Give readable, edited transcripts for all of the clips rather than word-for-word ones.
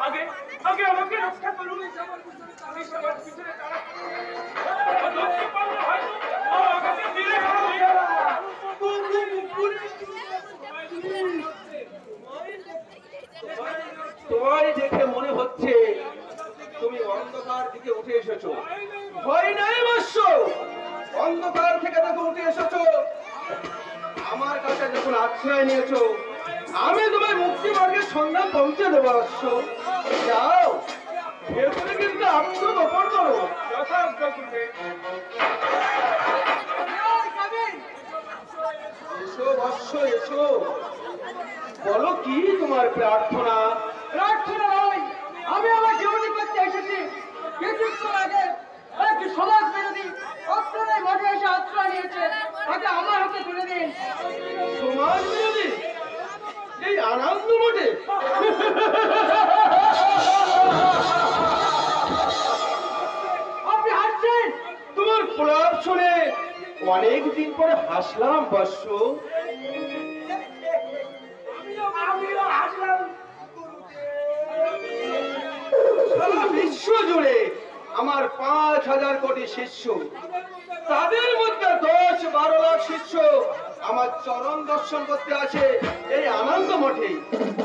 আগে আগে আমাকে রক্ষা করুন। আমি সবার পিছনে তোমায় দেখে মনে হচ্ছে তুমি অন্ধকার দিকে উঠে এসেছো। ভয় নাই বৎস, অন্ধকার থেকে দেখো উঠে এসেছো। আমার কাছে যখন আশ্রয় নিয়েছো, আমি তোমায় মুক্তি মার্গের সন্ধান পৌঁছে দেবো বৎস। যাও, ভেতরে কিন্তু আত্মগোপন করো। এসো বৎস, এসো। বলো কি তোমার প্রার্থনা? প্রার্থনা নয়, আমি আমার জীবনী করতে এসেছি। কিছুক্ষণ আগে একটি সমাজ বিরোধী আপনার এই মাঠে এসে আশ্রয় নিয়েছে, তাকে আমার হাতে তুলে দিন। সমাজ বিরোধী এই আনন্দ মোটে? আপনি হাসছেন? তোমার প্রলাপ শুনে অনেকদিন পরে হাসলাম বৎস। সারা বিশ্ব জুড়ে আমার 5,000 কোটি শিষ্য, তাদের মধ্যে 10-12 লাখ শিষ্য আমার চরণ দর্শন করতে আছে এই আনন্দ মঠে।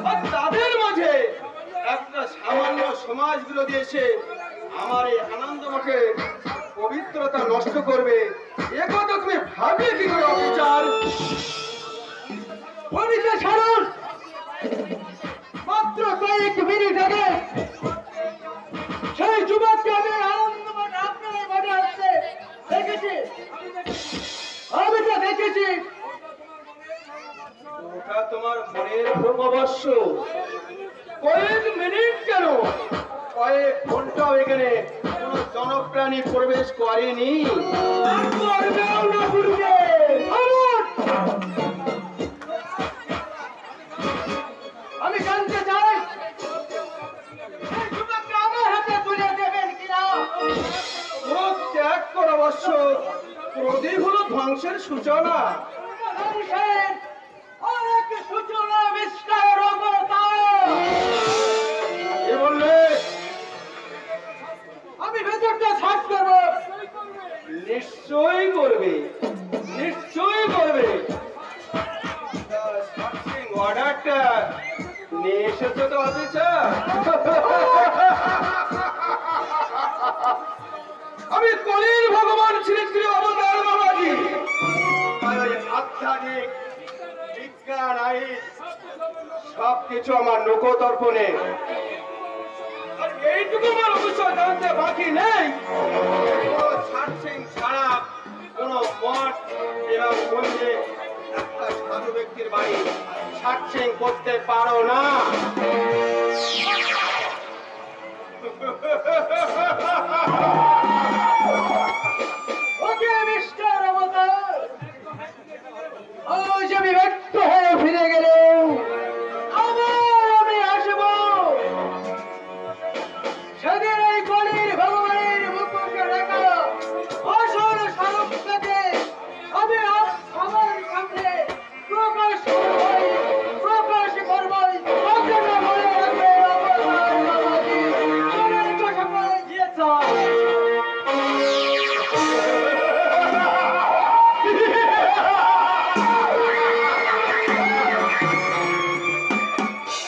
আর তাদের মাঝে একটা সামান্য সমাজ বিরোধী এসে আমার এই আনন্দ মঠে পবিত্রতা নষ্ট করবে, একথা তুমি ভাবলে কি করে অবিচার? পবিত্র ছাড়ুন। মাত্র কয়েক মিনিট আগে সেই যুবককে আমি আনন্দ মঠ আপনার এই মাঠে আসতে দেখেছি। আমি তো দেখেছি। ওটা তোমার মনের ভ্রম অবশ্য। কয়েক মিনিট কেন, কয়েক ঘন্টাও এখানে কোন জনপ্রাণী প্রবেশ করেনি। করবেও না গুরুদেব। আমি জানতে চাই সেই যুবককে আমার হাতে তুলে দেবেন কিনা। ক্রোধ ত্যাগ করা অবশ্য, ক্রোধই হলো ধ্বংসের সূচনা। ধ্বংসের অনেক সূচনা মিস্টার অবতার। এ বললে আমি ভেতরটা সার্চ করবো। নিশ্চয়ই করবে, নিশ্চয়ই করবে। অর্ডারটা নিয়ে এসেছো তো অফিসার? আমি কলির ভগবান শ্রী শ্রী অবতার বাবাজি। আর ওই আধ্যাত্মিক বিজ্ঞান আইন সবকিছু আমার লোকদর্পণে। আর এইটুকু আমার অবশ্যই জানতে বাকি নেই, কোনো সার্চিং ছাড়া কোন মঠ এবং মন্দিরে একটা সাধু ব্যক্তির বাড়ি সার্চিং করতে পারো না। ওকে মিস্টার অবতার, আজ আমি ব্যর্থ হয়ে ফিরে গেলেও আবার আমি আসবো। সেদিন এই কলির ভগবানের মুখকে রেখা আসল স্বরূপটাকে আমি আমার সামনে প্রকাশ করবই, প্রকাশ করবই। আপনারা মনে রাখবেন অবতার বাবাজি, মনের কথা বলে গিয়েছেন।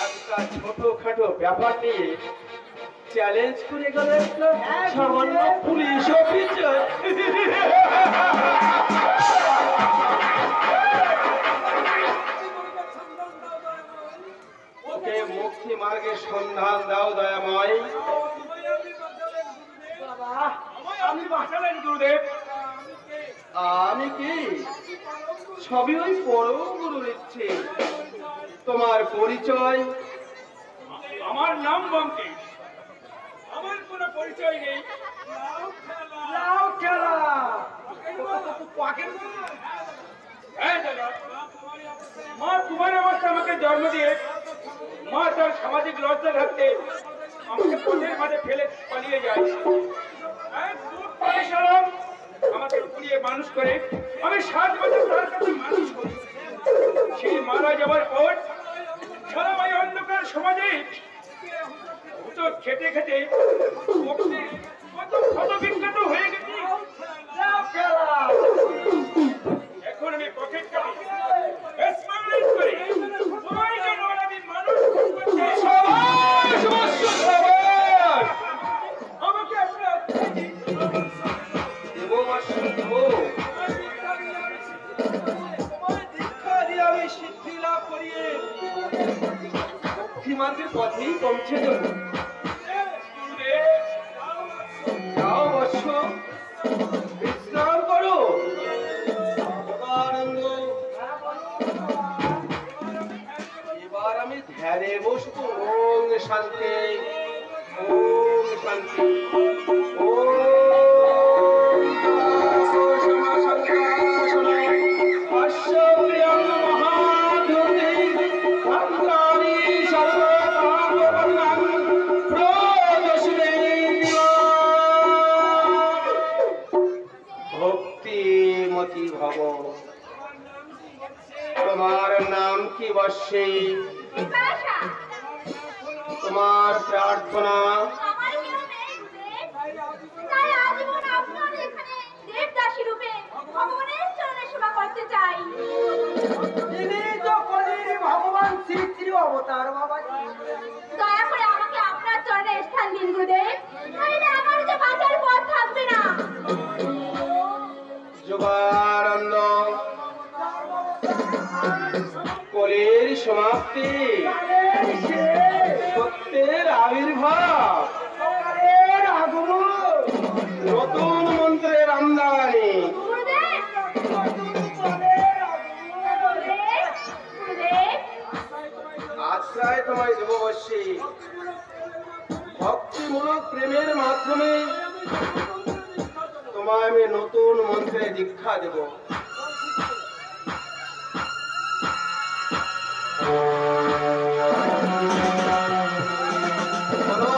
একটা ছোটখাটো ব্যাপার নিয়ে চ্যালেঞ্জ করে গেল একটা সামান্য পুলিশ অফিসার। ওকে মুক্তি মার্গের সন্ধান দাও দয়াময়। আপনি বাঁচালেন গুরুদেব। আমি কি সবই ওই পরম গুরুর ইচ্ছে। তোমার পরিচয়? আমার নাম বঙ্কেশ, আমার কোনো পরিচয় নেই। লাউ খেলা। হ্যাঁ দাদা, মা কুমার অবস্থা আমাকে জন্ম দিয়ে মা তার সামাজিক লজ্জা থাকতে আমাকে পথের মাঝে ফেলে পালিয়ে যায়। আমাকে পুড়িয়ে মানুষ করে আমি 7 বছর তার কাছে মানুষ করি। সে মারা যাওয়ার পর খেটে খেটে কত ক্ষত বিখ্যাত হয়ে গেছি। এখন আমি পকেট কাটি স্মাগলিং করে সবাইকে নোরামি মানুষ করতে। সাবাস বৎস, সাবাস। আমাকে আপনার দেব বৎস, দেব। তোমায় দীক্ষা দিয়ে আমি সিদ্ধি লাভ করিয়ে ভক্তিমার্গের পথেই পৌঁছে দেব। যাও বৎস, বিশ্রাম করো। আনন্দ, এবার আমি ধ্যানে বসবো। ওম শান্তি, ওম শান্তি, ওম ভক্তিমতি ভব। তোমার নাম কি বর্ষে? বিপাশা। তোমার প্রার্থনা? আমার কেউ নেই গুরুদেব। তাই আজীবন আপনার এখানে দেবদাসী রূপে ভগবানের চরণে সেবা করতে চাই। ইনি তো কলির ভগবান শ্রী শ্রী অবতার বাবাজি। দয়া করে আমাকে আপনার চরণে স্থান দিন গুরুদেব, নইলে আমার যে বাঁচার পথ থাকবে না। যোগানন্দ, কলির সমাপ্তি, সত্যের আবির্ভাব, আগমন, নতুন মন্ত্রের আমদানি। গুরুদেব, গুরুদেব, আশ্রয় তোমায় দেব বর্ষী। ভক্তিমূলক প্রেমের মাধ্যমে তোমায় আমি নতুন মন্ত্রে দীক্ষা দেব। বলো,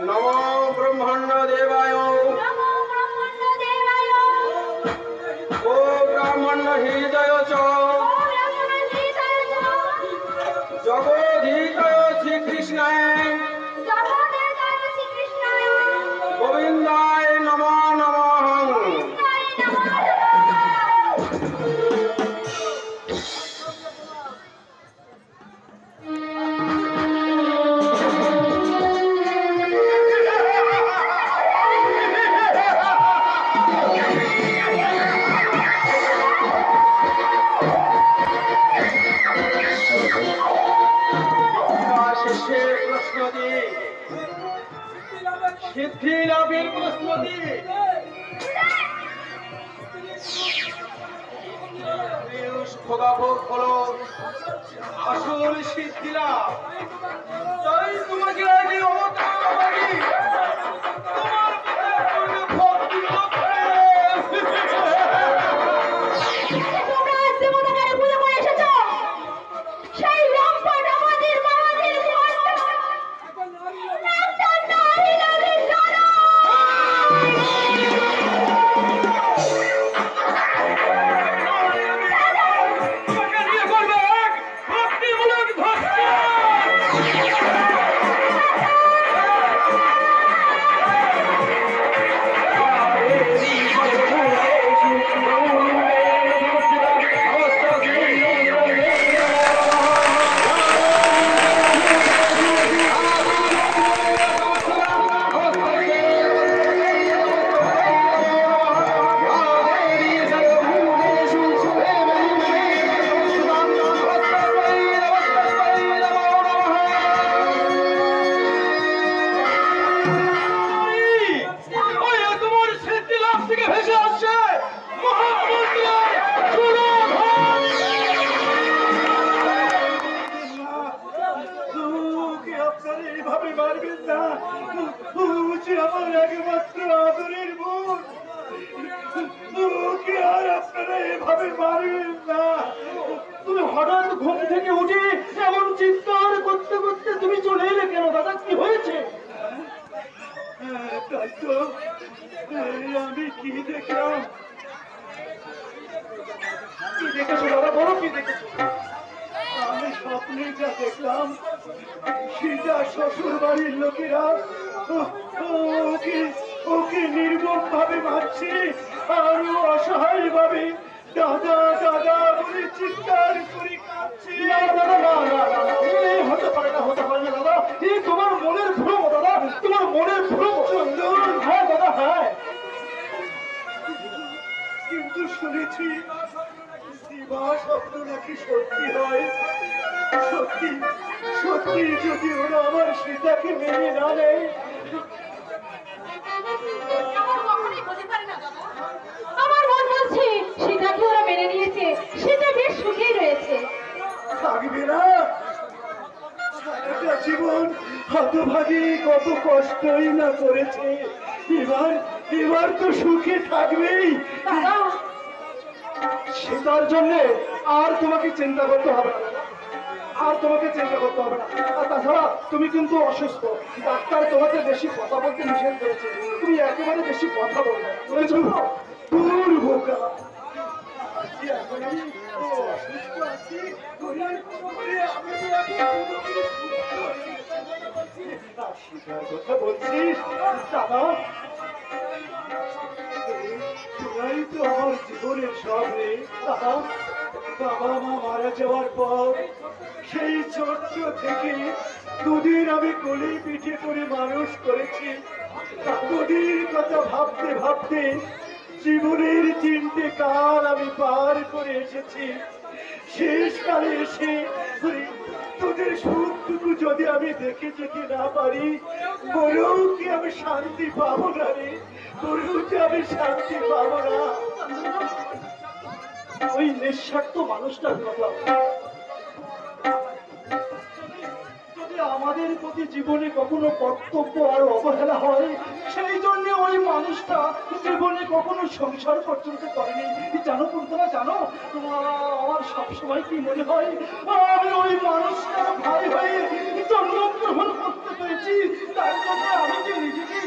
নমো ব্রহ্মাণ্ড দেবায়, নমো ব্রহ্মাণ্ড দেবায়, ও ব্রাহ্মণ্য হৃদয় চ, ও ব্রহ্মণীতায় চ, জগদীতায় শ্রীকৃষ্ণায়, জগদেবায় শ্রীকৃষ্ণায়, গোবিন্দায় নমো নমঃ। তাই নমঃ। শেষে প্রশ্ন দি, সিদ্ধি লাভের প্রশ্ন দি। খোদাভোগ হলো আসল সিদ্ধি লাভ। তাই তোমাকে আগে অবতার বাবাজি তোমার ভক্তি করে। তোমরা আজ দেবতাকে পুজো করে এসেছো, সেই লম্পট আমাদের বাবাদের ধর্ম একটা নারী নারীর জনম। তোমাকে নিয়ে করবো এক ভক্তিমূলক ধর্ম। ওই তোমার সিদ্ধি লাভ থেকে ভেসে আসছে মহামন্ত্রের সুরধন। ওকে আপনারা এইভাবে মারবেন না। ও যে আমার একমাত্র আদরের বোন। ওকে আর আপনারা এভাবে মারবেন না। তুমি হঠাৎ ঘুম থেকে উঠে এমন চিৎকার করতে করতে তুমি চলে এলে কেন দাদা? কি হয়েছে? তাই তো আমি কি দেখলাম। কি দেখেছো দাদা? বলো কি দেখেছো? আমি স্বপ্নে যা দেখলাম সেটা শ্বশুর বাড়ির লোকেরা ওকে ওকে নির্মম ভাবে মারছে আর অসহায় ভাবে দাদা দাদা বলে চিৎকার করে কাঁদছে। হতে পারে না, হতে পারে না দাদা, এই তোমার মনের ভ্রম দাদা, তোমার মনের ভ্রম। চন্দন, হ্যাঁ দাদা, হ্যাঁ, কিন্তু শুনেছি দিবা স্বপ্ন নাকি সত্যি হয়। সত্যি সত্যি যদি ওরা আমার সীতাকে মেনে না নেয়, আমার মন বলছে সেটাকে ওরা মেনে নিয়েছে, সেটা বেশ সুখেই রয়েছে। থাকবে না একটা জীবন, হতভাগী কত কষ্টই না করেছে, এবার এবার তো সুখে থাকবেই। সেটার জন্য আর তোমাকে চিন্তা করতে হবে না, আর তোমাকে চিন্তা করতে হবে না। আর তাছাড়া তুমি কিন্তু অসুস্থ, ডাক্তার তোমাকে বেশি কথা বলতে নিষেধ করেছে, তুমি একেবারে বেশি কথা বলবে। দূর বোকা, এখন আমি অসুস্থ আছি, কথা বলছিস দাদা, তোরাই তো আমার জীবনের সব রে দাদা। বাবা মা মারা যাওয়ার পর সেই ছোট্ট থেকে দুদিন আমি কোলে পিঠে করে মানুষ করেছি। দুদিন কথা ভাবতে ভাবতে জীবনের 3টে কাল আমি পার করে এসেছি। শেষকালে এসে তোদের সুখটুকু যদি আমি দেখে যেতে না পারি, বলেও কি আমি শান্তি পাবো না রে, বলেও কি আমি শান্তি পাবো না। ওই নিঃস্বার্থ মানুষটার কথা, যদি আমাদের প্রতি জীবনে কখনো কর্তব্য আর অবহেলা হয়, সেই জন্য ওই মানুষটা জীবনে কখনো সংসার পর্যন্ত করেনি। জানো তোমরা জানো, আমার সবসময় কি মনে হয়, আমি ওই মানুষটার ভাই হয়ে জন্মগ্রহণ করতে পেরেছি, তার জন্য আমি যে নিজেকে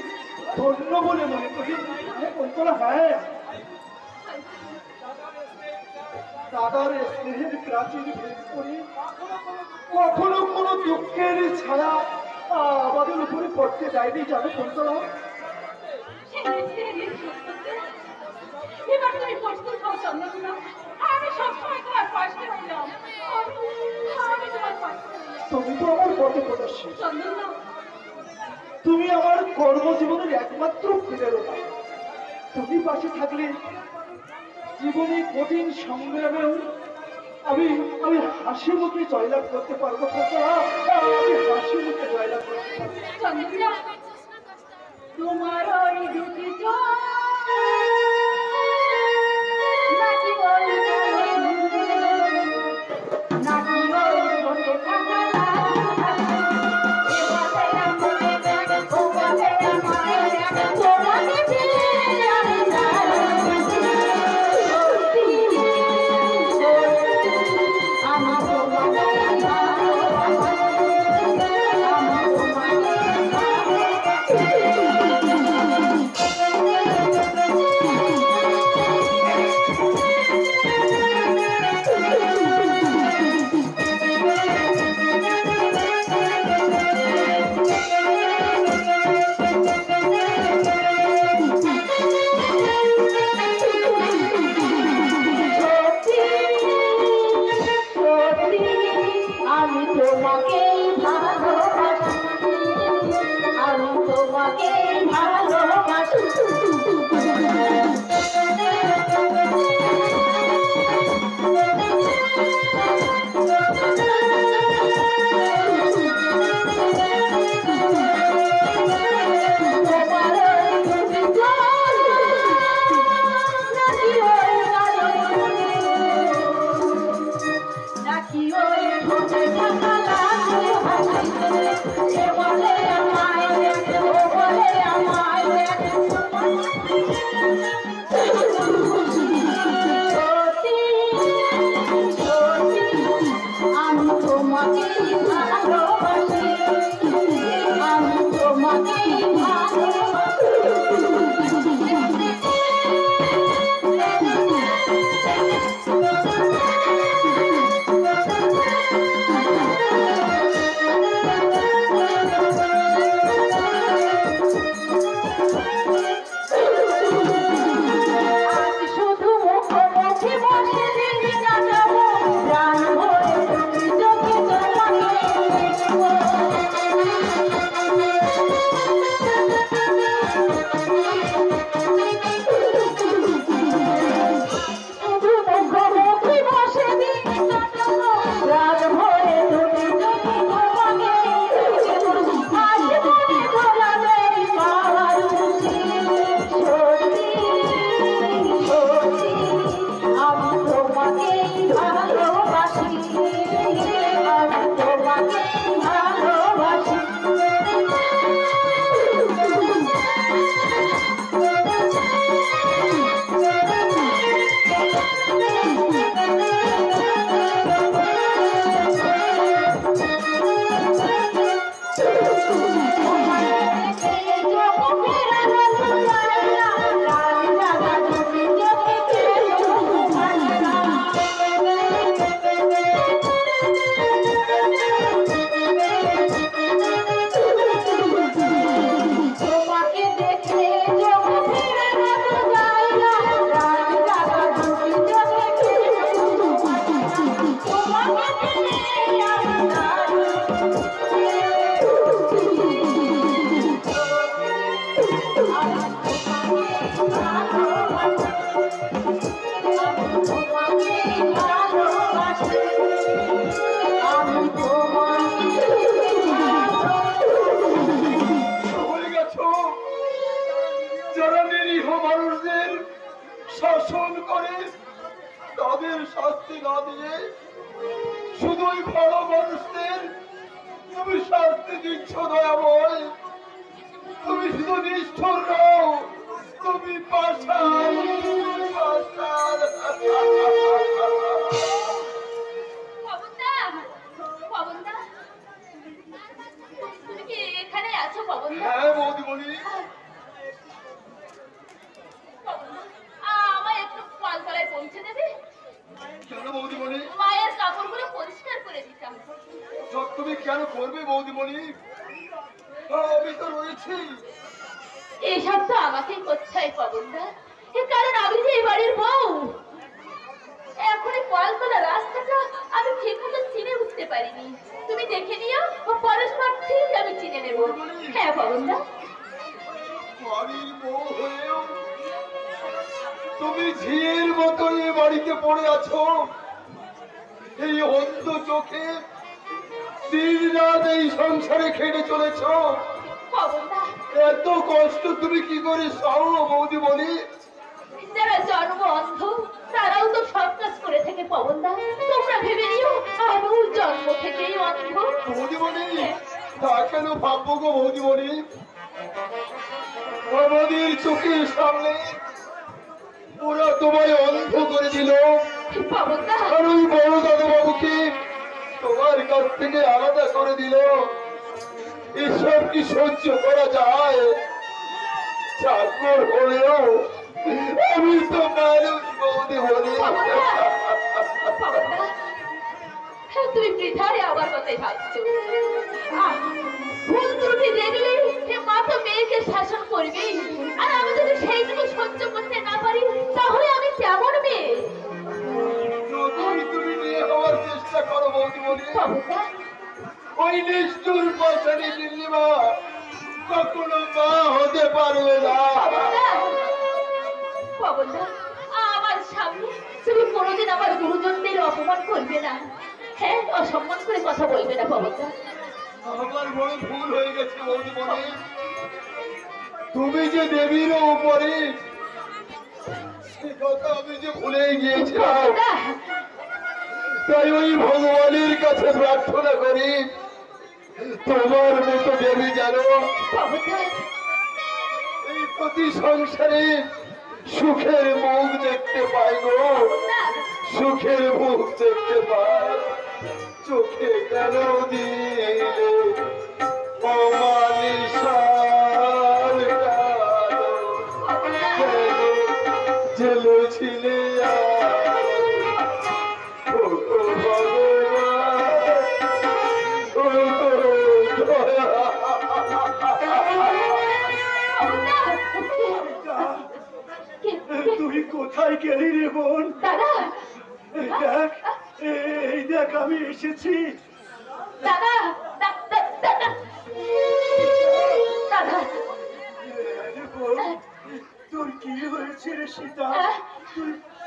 ধন্য বলে মনে করি। তোমরা হ্যাঁ, দাদার স্নেহের প্রাচীর ভেদ করে কখনো কোনো দুঃখের ছায়া আমাদের উপরে পড়তে যায়নি। জানো তোমরা, এবার তুমি প্রস্তুত হও চন্দ্রকোনা, আমি সবসময় তোমার পাশে ছিলাম, আমি তোমার পাশে ছিলাম। তুমি তো আমার পথে প্রদর্শী, চন্দ্রকোনা, তুমি আমার কর্মজীবনের একমাত্র প্রেরণা। তুমি পাশে থাকলে জীবনে কঠিন সংগ্রামেও আমি আমি হাসি মুখে জয়লাভ করতে পারবো। আমি হাসি মুখে জয়লাভ করতে পারবো। চন্দ্রকোনা, তোমার ওই দুটি চোখ নাকি ওই নাকি ওই ঠোঁটে থাকা ওই ভালো মানুষদের তুমি শাস্তি দিচ্ছ দয়াময়। তুমি শুধু নিষ্ঠুর নও, তুমি পাষাণ, পাষাণ। পবনদা, পবনদা, তুমি কি এখানে আছো পবনদা? হ্যাঁ বৌদিমণি। পবনদা, আমায় একটু পালতলায় পৌঁছে দেবে? কেন বৌদিমণি? মায়ের কাপড়গুলো পরিষ্কার করে দিতাম। সব তুমি কেন করবে বৌদিমণি? আমি তো রয়েছি। এসব তো আমাকেই করতে হয় পবনদা, কারণ আমি যে এই বাড়ির বউ। এখন এই পালতলা রাস্তাটা আমি ঠিক মতো চিনে উঠতে পারিনি। তুমি দেখে নিও, পরস্পর ঠিক আমি চিনে নেব। হ্যাঁ পবনদা। বাড়ির বউ হয়েও তুমি ঝিয়ের মতো এই বাড়িতে পড়ে আছো। এই অন্ধ চোখে দিন রাত এই সংসারে খেটে চলেছ। পবনদা, এত কষ্ট তুমি কি করে সহ বৌদি বলি? যারা জন্ম অন্ধ তারাও তো সব কাজ করে থাকে পবনদা। তোমরা ভেবে নিও আমিও জন্ম থেকেই অন্ধ। বৌদি বলি তা কেন ভাববো গো বৌদি বলি? আমাদের চোখের সামনে ওরা তোমায় অন্ধ করে দিল। পবনদা, আর ওই বড় দাদা বাবুকে তোমার কাছ থেকে আলাদা করে দিল। এসব কি সহ্য করা যায়? চাকর হলেও আমি তো মানুষ বৌদি বলি। পবনদা, পবনদা, তুমি বৃথায় আমার কথাই ভাবছো। ভুল ত্রুটি দেখলে মা তো মেয়েকে শাসন করবেই। আর আমি যদি সেইটুকু সহ্য করতে না পারি তাহলে আমি কেমন মেয়ে? তুমি নিয়ে হওয়ার চেষ্টা করো বৌদি বলি। পবনদা, ওই নিষ্ঠুর পাশানি নীলিমা কখনো মা হতে পারবে না। পবনদা, পবনদা, আমার সামনে তুমি কোনোদিন আমার গুরুজনদের অপমান করবে না। হ্যাঁ, অসম্মান করে কথা বলবে না পবনদা। আমার বড় ভুল হয়ে গেছে বৌদি বলি। তুমি যে দেবীর উপরে সে কথা আমি যে ভুলেই গিয়েছিলাম। পবনদা, তাই ওই ভগবানের কাছে প্রার্থনা করি তোমার মতো দেবী যেন পবনদা, এই প্রতি সংসারে সুখের মুখ দেখতে পাই গো। পবনদা, সুখের মুখ দেখতে পাই। চোখে কেন দিলে অমানিসার কালো? কেন জেলেছিলে ও ভগবান, ও দয়া। তুই কোথায় গেলি রে বোন? দাদা, দেখ, এই দেখ আমি এসেছি। দাদা, দাদা, দাদা, দাদা, তোর কি হয়েছে রে সীতা?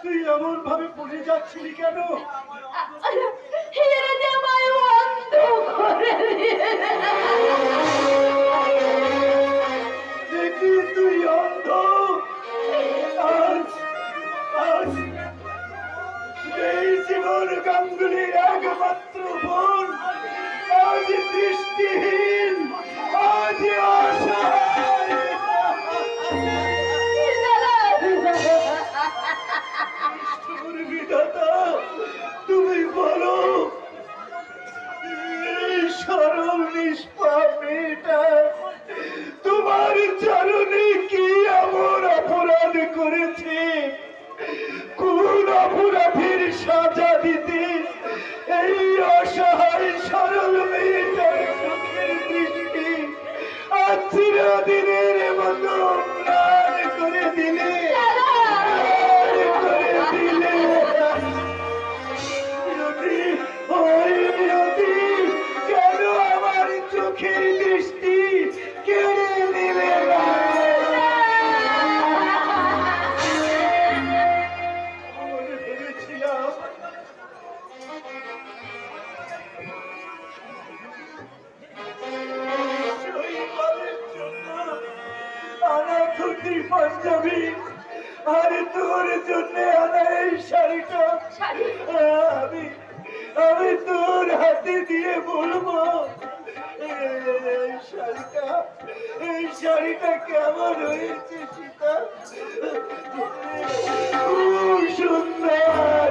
তুই এমন ভাবে পড়ে যাচ্ছিলি কেন? হিরে যে আমায় অন্ধ করে দিয়েছে। দেখি তুই অন্ধ। আজ আজ এই জীবন গাঙ্গুলির একমাত্র বোন আজ দৃষ্টিহীন, আজ অসহায়। বিধাতা তুমি বলো, এই সরল নিষ্পাপ মেয়েটা তোমার চরণে কি এমন অপরাধ করেছে? কোন অপরাধের সাজা দিতে এই অসহায় সরল মেয়েটার চোখের দৃষ্টি আজ চিরদিনের মতো ম্লান করে দিলে? কেন আমার চোখের দৃষ্টি কেড়ে নিলে? ভেবেছিলাম পাঞ্জাবি আর তোর জন্য আনা এই শাড়িটা আমি তোর হাতে দিয়ে বলবো এই শাড়িটা কেমন হয়েছে সীতা? খুব সুন্দর।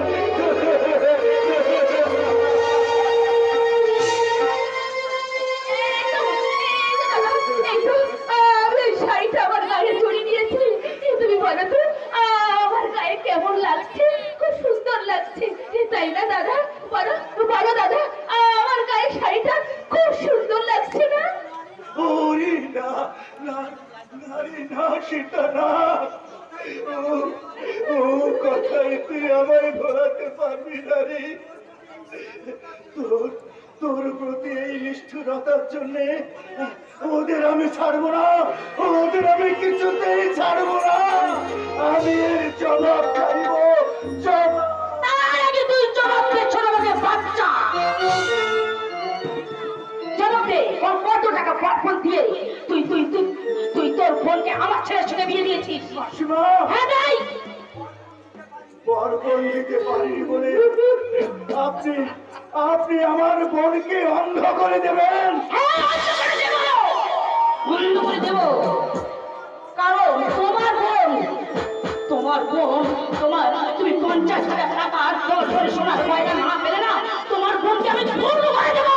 আমি ওই শাড়িটা আমার গায়ে জড়িয়ে দিয়েছি। তুমি বলো তো আমার গায়ে কেমন লাগছে? খুব সুন্দর লাগছে, তাই না দাদা? বলো বলো দাদা, আমার গায়ে শাড়িটা খুব সুন্দর লাগছে না? ওরে না না না রে না, সীতা না। ও কথাই তুই আমায় ভোলাতে পারবি না রে। তোর তোর প্রতি এই নিষ্ঠুরতার জন্যে ওদের আমি ছাড়বো না, ওদের আমি কিছুতেই ছাড়বো না। আমি এর জবাব চাইব, জবাব। তার আগে তুই জবাব দে, ছোট লোকের বাচ্চা। জবাব দে, কত টাকা পটফল দিয়ে তুই তুই তুই তুই তোর বোনকে আমার ছেলের সঙ্গে বিয়ে দিয়েছিস? মাসিমা, হ্যাঁ তাই। বরকন দিতে পারিনি বলে আপনি আপনি আমার বোনকে অন্ধ করে দেবেন? হ্যাঁ, অন্ধ করে দেব, অন্ধ করে দেব। কারণ তোমার বোন তুমি 50,000 টাকা আর 10 ভরি সোনার গয়না না পেলে না, তোমার বোনকে আমি বন্ধ করে দেব।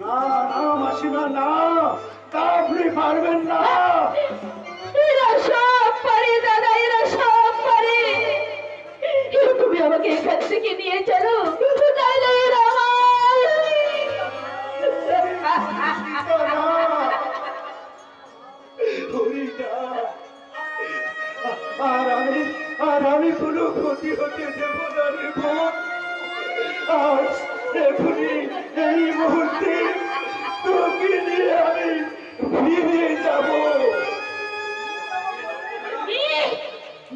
না না মাসিমা, না, তা আপনি পারবেন না। এরা সব পারে দাদা, এরা সব পারে। তুমি আমাকে এখান থেকে নিয়ে চলো, তাহলে এরা আর আমি কোনো ক্ষতি হতে দেব না রে বোন। আজ এখনই এই মুহূর্তে তোকে নিয়ে আমি ফিরে যাব।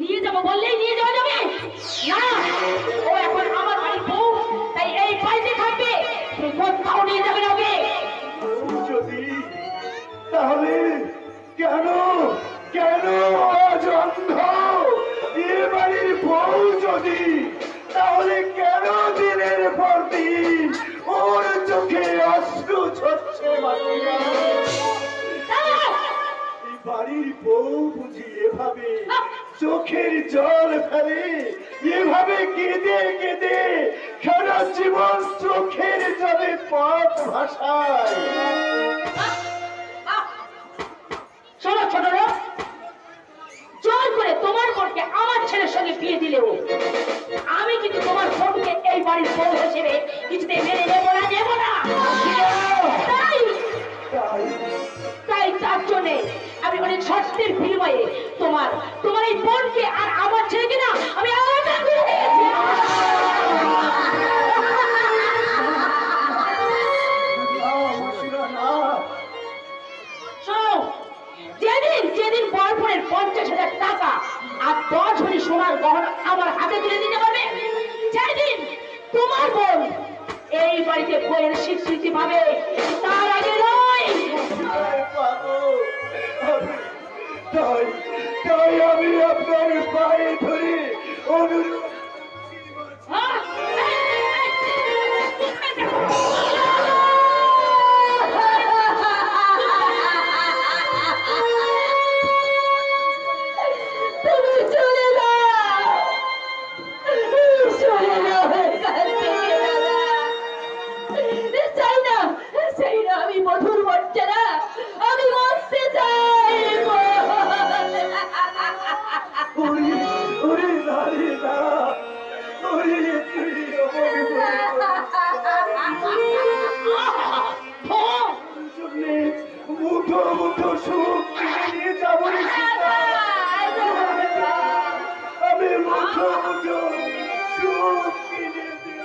নিয়ে যাবো বললেই নিয়ে যাওয়া যাবে না? ও এখন আমার বাড়ির বউ, তাই এই বাড়িতে থাকবে, কোথাও নিয়ে যাবে না ওকে। যদি তাহলে কেন কেন আজ অন্ধ? এ বাড়ির বউ যদি, তাহলে কেন দিনের পর দিন ওর চোখে অশ্রু ঝরছে? মাসিমা, এই বাড়ির বউ বুঝি এভাবে চোখের জল ফেলে? এভাবে কেঁদে কেঁদে সারা জীবন চোখের জলে পথ ভাসায়? শোনো ছোট লোক, জোর করে তোমার বোনকে আমার ছেলের সঙ্গে বিয়ে দিলেও আমি কিন্তু তোমার বোনকে এই বাড়ির বউ হিসেবে কিছুতে মেনে নেবো না, নেবো না। তাই তার জন্য আমি অনেক শর্তের বিনিময়ে তোমার এই বোনকে আর আমার ছেলেকে না আমি আলাদা করে দিয়েছি। শোনো, যেদিন বরপনের 50,000 টাকা আর 10 ভরি সোনার গহনা আমার হাতে তুলে দিতে পারবে, সেদিন তোমার বোন এই বাড়িতে বইয়ের স্বীকৃতি পাবে, তার আগে নয়। তাই তাই আমি আপনার পায়ে ধরে অনুরোধ। আমি মধুর মর্যাদা, আমি মরতে চাই। ওরে নারী না, ওরে তুই মুঠো মুঠো সুখ কিনে নিয়ে যাবো রে সীতা। আমি মুঠো মুঠো সুখ কিনে দেব।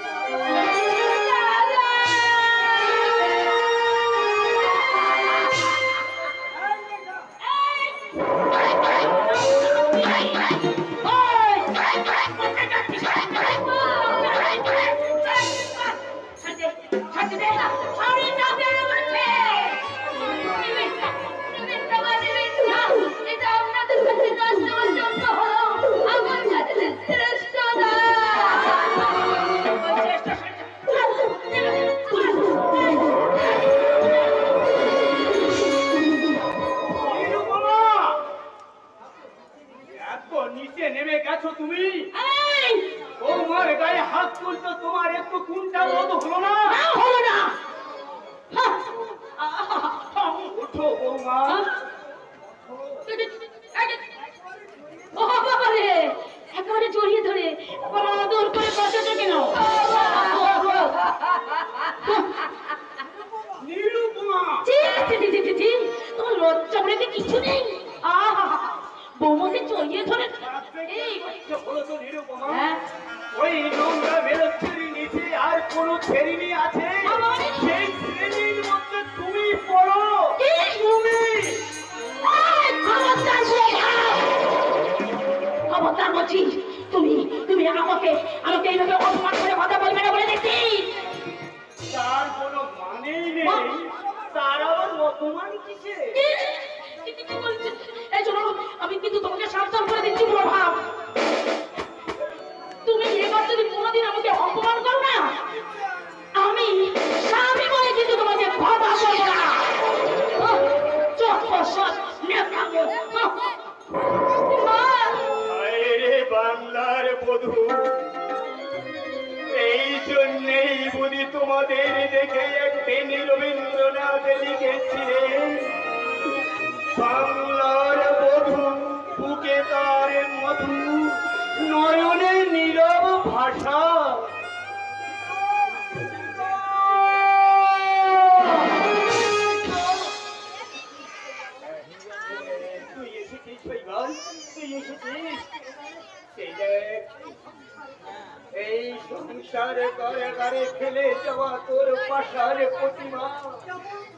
কোনটা রোধ হলো না? না হলো না। হ্যাঁ। ওঠো বৌমা। ও বাবা রে, একেবারে জড়িয়ে ধরে বড় আদর করে বসাতে কেন? নিরুপমা। ছি, ছি, ছি, ছি, ছি, ছি, তোমার লজ্জা বলে কি কিছু নেই? আহা, বৌমাকে জড়িয়ে ধরে এই হলো তো নিরুপমা। হ্যাঁ, ওই নোংরা বেরোচ্ছের নিচে আর কোন শ্রেণী আছে? আমার সেই শ্রেণীর মধ্যে তুমি পড়ো। কি? তুমি এই, খবরদার বলে দাও। খবরদার বলছি, তুমি তুমি আমাকে আমাকে এইভাবে অপমান করে কথা বলবে না বলে দেখছি। তার কোনো মানেই নেই। তার আবার অপমান কিসে? কি বলছে? এই শোনো, আমি কিন্তু তোমাকে সাবধান করে দিচ্ছি প্রভাব। তুমি এবার যদি কোনোদিন আমাকে অপমান করো না, আমি স্বামী বলে কিন্তু তোমাকে ক্ষমা করবো না। চট নেকামো। মা, আরে বাংলার বধূ, এই জন্যেই বুঝি তোমাদের দেখে একদিন রবীন্দ্রনাথ লিখেছিলেন, বাংলার বধূ বুকে তার মধু, নয়নে নীরব ভাষা। তুই এসেছিস ভাইবাল, তুই এসেছিস। সেই দেখ, এই সংসার কারাগারে ফেলে যাওয়া তোর পাশার প্রতিমা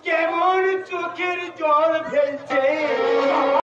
কেমন চোখের জল ফেলছে।